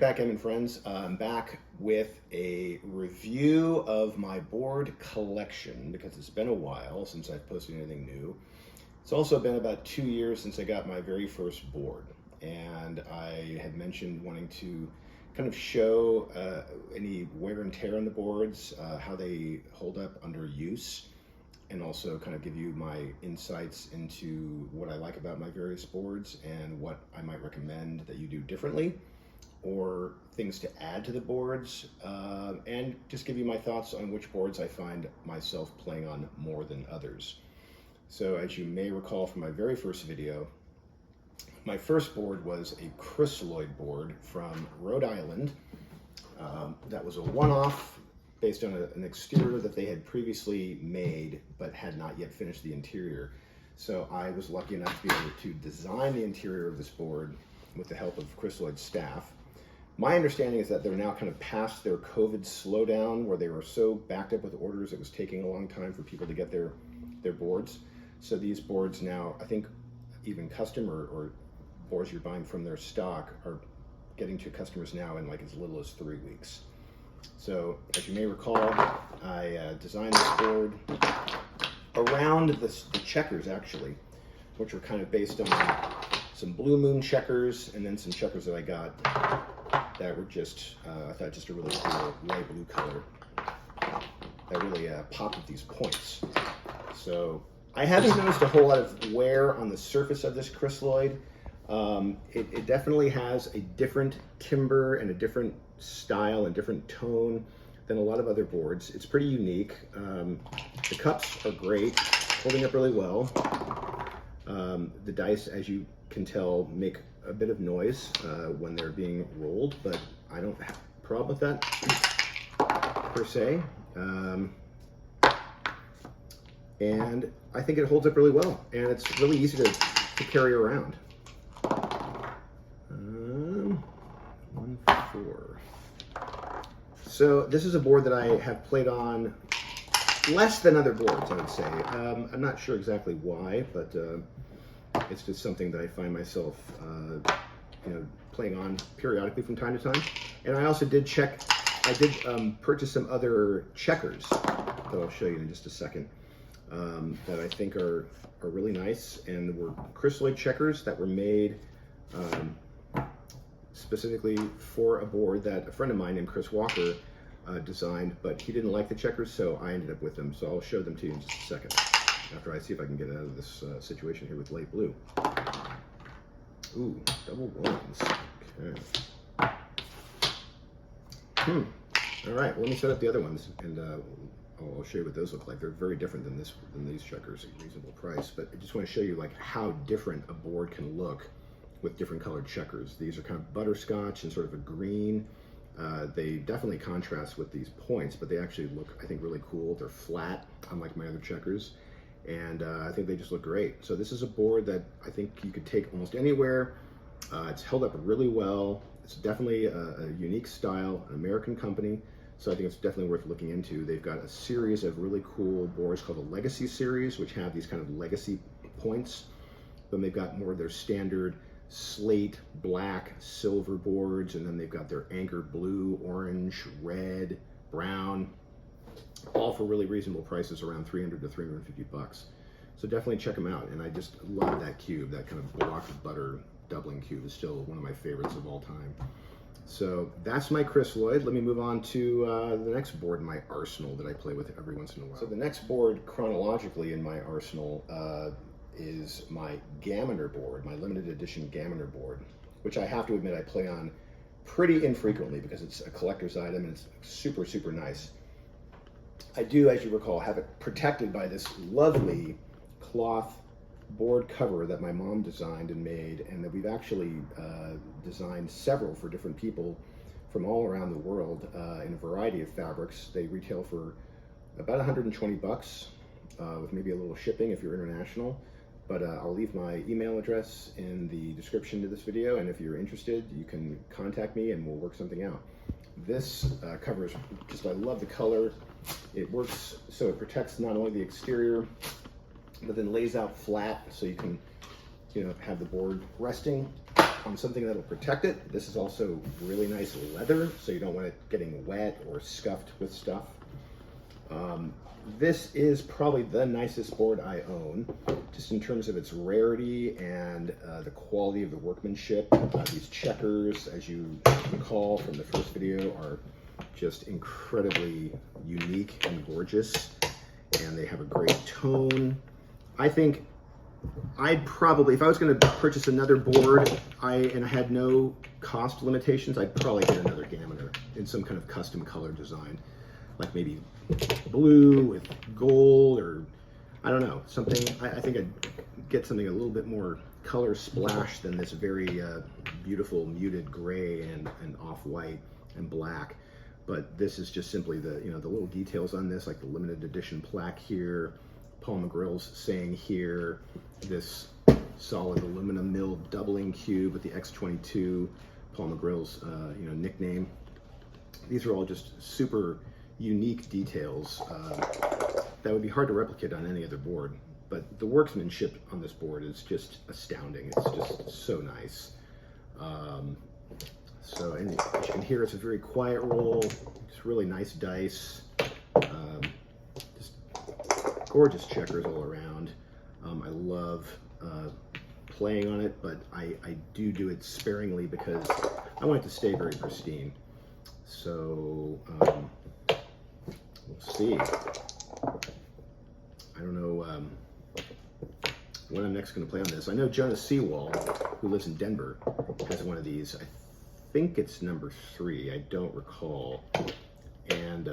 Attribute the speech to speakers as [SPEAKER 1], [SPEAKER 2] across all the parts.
[SPEAKER 1] Backgammon friends, I'm back with a review of my board collection because it's been a while since I've posted anything new. It's also been about 2 years since I got my very first board, and I had mentioned wanting to kind of show any wear and tear on the boards, how they hold up under use, and also kind of give you my insights into what I like about my various boards and what I might recommend that you do differently, or things to add to the boards, and just give you my thoughts on which boards I find myself playing on more than others. So as you may recall from my very first video, my first board was a Crystalloid board from Rhode Island. That was a one-off based on an exterior that they had previously made but had not yet finished the interior. So I was lucky enough to be able to design the interior of this board with the help of Crystalloid staff. My understanding is that they're now kind of past their COVID slowdown where they were so backed up with orders it was taking a long time for people to get their boards. So these boards now, I think even custom or boards you're buying from their stock are getting to customers now in like as little as 3 weeks. So as you may recall, I designed this board around the checkers actually, which were kind of based on some blue moon checkers and then some checkers that I got that were just, I thought just a really cool light blue color that really popped with these points. So I haven't noticed a whole lot of wear on the surface of this Crystalloid. It definitely has a different timbre and a different style and different tone than a lot of other boards. It's pretty unique. The cups are great, holding up really well. The dice, as you can tell, make a bit of noise when they're being rolled, but I don't have a problem with that per se. And I think it holds up really well, and it's really easy to carry around. 1, 4. So this is a board that I have played on less than other boards, I would say. I'm not sure exactly why, but it's just something that I find myself playing on periodically from time to time. And I also did purchase some other checkers that I'll show you in just a second, that I think are really nice, and were Crystalloid checkers that were made specifically for a board that a friend of mine named Chris Walker designed, but he didn't like the checkers, so I ended up with them. So I'll show them to you in just a second, after I see if I can get out of this situation here with light blue. Ooh, double ones. Okay. All right, well, let me set up the other ones, and I'll show you what those look like. They're very different than these checkers at a reasonable price, but I just want to show you like how different a board can look with different colored checkers. These are kind of butterscotch and sort of a green. They definitely contrast with these points, but they actually look, I think, really cool. They're flat, unlike my other checkers, and I think they just look great. So this is a board that I think you could take almost anywhere. It's held up really well. It's definitely a unique style, an American company, so I think it's definitely worth looking into. They've got a series of really cool boards called the Legacy series, which have these kind of legacy points. Then they've got more of their standard slate, black, silver boards, and then they've got their anchor blue, orange, red, brown, all for really reasonable prices, around $300 to $350. So definitely check them out. And I just love that cube. That kind of block of butter doubling cube is still one of my favorites of all time. So that's my Crystalloid. Let me move on to the next board in my arsenal that I play with every once in a while. So the next board chronologically in my arsenal is my Gammoner board, my limited edition Gammoner board, which I have to admit I play on pretty infrequently because it's a collector's item and it's super, super nice. I do, as you recall, have it protected by this lovely cloth board cover that my mom designed and made, and that we've actually designed several for different people from all around the world in a variety of fabrics. They retail for about 120 bucks with maybe a little shipping if you're international. But I'll leave my email address in the description to this video, and if you're interested, you can contact me and we'll work something out. This cover is just, I love the color. It works so it protects not only the exterior, but then lays out flat so you can, have the board resting on something that'll protect it. This is also really nice leather, so you don't want it getting wet or scuffed with stuff. This is probably the nicest board I own, just in terms of its rarity and the quality of the workmanship. These checkers, as you recall from the first video, are just incredibly unique and gorgeous, and they have a great tone. I think I'd probably, if I was going to purchase another board and I had no cost limitations, I'd probably get another Gammoner in some kind of custom color design, like maybe blue with gold, or I don't know, something. I think I'd get something a little bit more color splash than this very beautiful muted gray and off-white and black. But this is just simply the the little details on this, like the limited edition plaque here, Paul McGrill's saying here, this solid aluminum milled doubling cube with the X22, Paul McGrill's nickname. These are all just super unique details that would be hard to replicate on any other board. But the workmanship on this board is just astounding. It's just so nice. So, and as you can hear, it's a very quiet roll. It's really nice dice. Just gorgeous checkers all around. I love playing on it, but I do it sparingly because I want it to stay very pristine. So we'll see. I don't know when I'm next going to play on this. I know Jonas Seawall, who lives in Denver, has one of these. I think it's number 3. I don't recall. And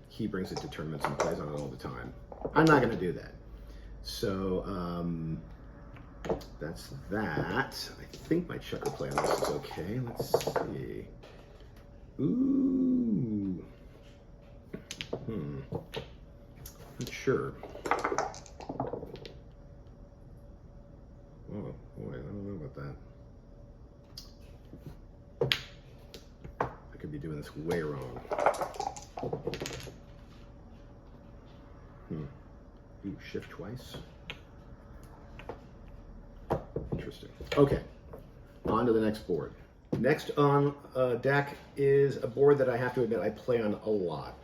[SPEAKER 1] he brings it to tournaments and plays on it all the time. I'm not going to do that. So that's that. I think my checker play on this is okay. Let's see. Ooh. Not sure. Oh boy, I don't know about that. I could be doing this way wrong. Ooh, shift twice. Interesting. Okay, on to the next board. Next on deck is a board that I have to admit I play on a lot.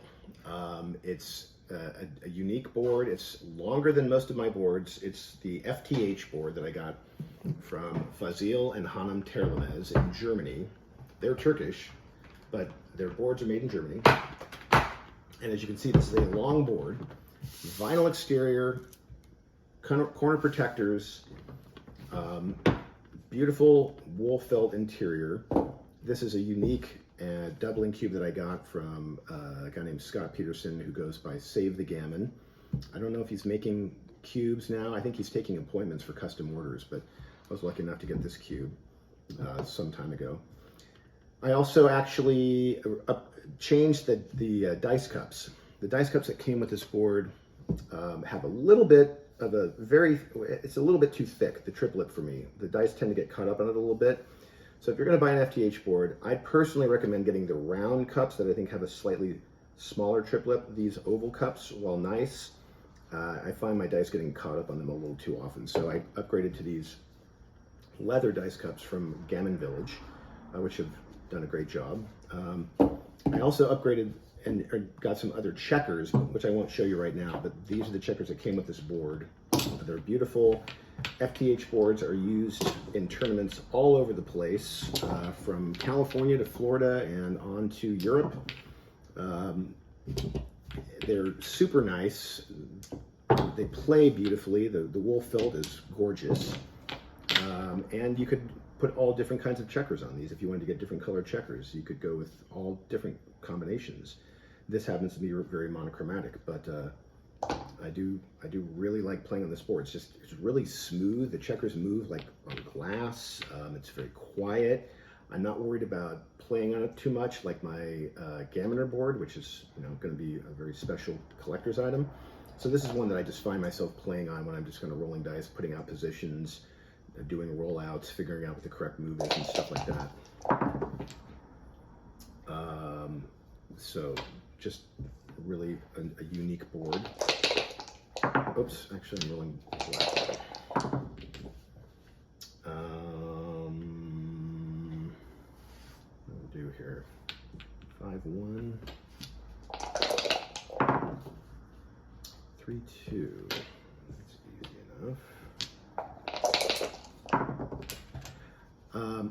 [SPEAKER 1] It's a unique board. It's longer than most of my boards. It's the FTH board that I got from Fazil and Hanım Terlemez in Germany. They're Turkish, but their boards are made in Germany. And as you can see, this is a long board, vinyl exterior, corner protectors, beautiful wool felt interior. This is a unique doubling cube that I got from a guy named Scott Peterson, who goes by Save the Gammon. I don't know if he's making cubes now. I think he's taking appointments for custom orders, but I was lucky enough to get this cube some time ago. I also actually changed the dice cups. The dice cups that came with this board have a little bit of it's a little bit too thick, the triplet for me. The dice tend to get caught up on it a little bit. So if you're going to buy an FTH board, I personally recommend getting the round cups that I think have a slightly smaller triplet. These oval cups, while nice, I find my dice getting caught up on them a little too often. So I upgraded to these leather dice cups from Gammon Village, which have done a great job. I also upgraded and got some other checkers, which I won't show you right now, but these are the checkers that came with this board. They're beautiful. FTH boards are used in tournaments all over the place, from California to Florida and on to Europe. They're super nice. They play beautifully. The wool felt is gorgeous. And you could put all different kinds of checkers on these. If you wanted to get different color checkers, you could go with all different combinations. This happens to be very monochromatic, but I do really like playing on this board. It's really smooth. The checkers move like on glass. It's very quiet. I'm not worried about playing on it too much, like my Gammoner board, which is going to be a very special collector's item. So this is one that I just find myself playing on when I'm just kind of rolling dice, putting out positions, doing rollouts, figuring out what the correct move is and stuff like that. So just really a unique board. Oops, actually I'm rolling black. 5-1, 3-2. That's easy enough.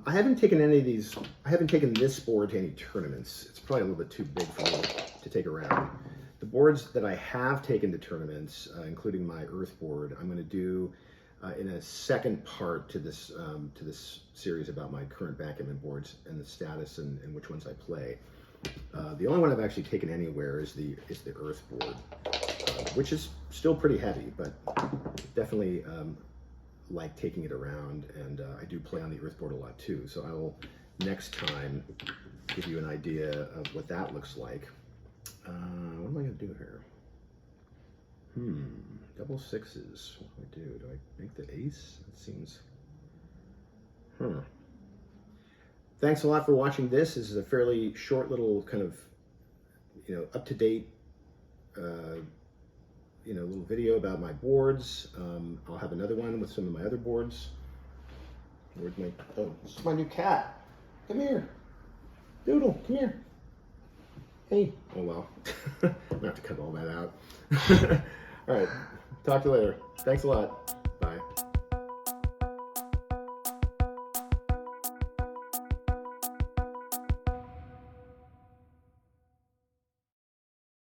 [SPEAKER 1] I haven't taken any of these. I haven't taken this board to any tournaments. It's probably a little bit too big for me to take around. The boards that I have taken to tournaments, including my Earth board, I'm going to do in a second part to this series about my current backgammon boards and the status and which ones I play. The only one I've actually taken anywhere is the Earth board, which is still pretty heavy, but definitely like taking it around, and I do play on the Earth board a lot too. So I will next time give you an idea of what that looks like. What am I going to do here? Double sixes. What do I do? Do I make the ace? That seems... Thanks a lot for watching this. This is a fairly short little kind of, up-to-date, little video about my boards. I'll have another one with some of my other boards. Where's my... Oh, this is my new cat. Come here. Doodle, come here. Hey. Oh, well. I'm going to have to cut all that out. All right. Talk to you later. Thanks a lot.